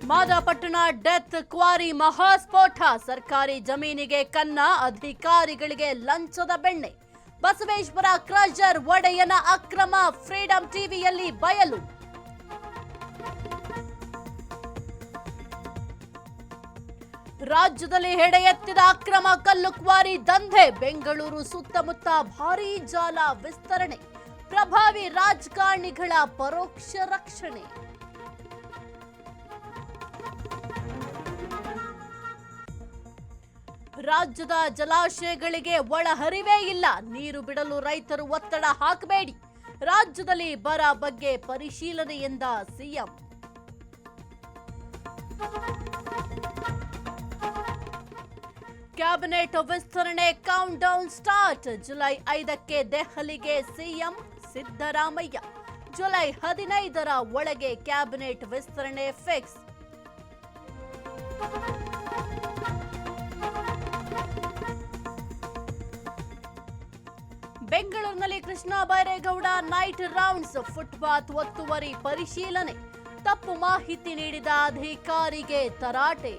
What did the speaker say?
Madapattana death quarry ಮಹಾಸ್ಫೋಟ ಸರ್ಕಾರಿ ಜಮೀನಿಗೆ ಕನ್ನ ಅಧಿಕಾರಿಗಳಿಗೆ ಲಂಚದ ಬೆಣ್ಣೆ ಬಸವೇಶ್ವರ ಕ್ರಷರ್ ಒಡೆಯನ ಅಕ್ರಮ ಫ್ರೀಡಂ ಟಿವಿಯಲ್ಲಿ ಬಯಲು ರಾಜ್ಯದಲ್ಲಿ ಹೆಡೆ ಎತ್ತಿದ ಅಕ್ರಮ ಕಲ್ಲು ಕ್ವಾರಿ ದಂಧೆ ಬೆಂಗಳೂರು ಸುತ್ತಮುತ್ತ ಭಾರೀ ಜಾಲ ವಿಸ್ತರಣೆ ಪ್ರಭಾವಿ ರಾಜಕಾರಣಿಗಳ ಪರೋಕ್ಷ ರಕ್ಷಣೆ ರಾಜ್ಯದ ಜಲಾಶಯಗಳಿಗೆ ಒಳಹರಿವೇ ಇಲ್ಲ ನೀರು ಬಿಡಲು ರೈತರು ಒತ್ತಡ ಹಾಕಬೇಡಿ ರಾಜ್ಯದಲ್ಲಿ ಬರ ಬಗ್ಗೆ ಪರಿಶೀಲನೆ ಎಂದ ಸಿಎಂ ಕ್ಯಾಬಿನೆಟ್ ವಿಸ್ತರಣೆ ಕೌಂಟ್ ಡೌನ್ ಸ್ಟಾರ್ಟ್ ಜುಲೈ 5ಕ್ಕೆ ದೆಹಲಿಗೆ ಸಿಎಂ ಸಿದ್ದರಾಮಯ್ಯ ಜುಲೈ 15ರ ಒಳಗೆ ಕ್ಯಾಬಿನೆಟ್ ವಿಸ್ತರಣೆ ಫಿಕ್ಸ್ ಬೆಂಗಳೂರಿನಲ್ಲಿ Krishna Byregowda night rounds footpath ಒತ್ತುವರಿ ಪರಿಶೀಲನೆ ತಪ್ಪು ಮಾಹಿತಿ ನೀಡಿದ ಅಧಿಕಾರಿಗೆ ತರಾಟೆ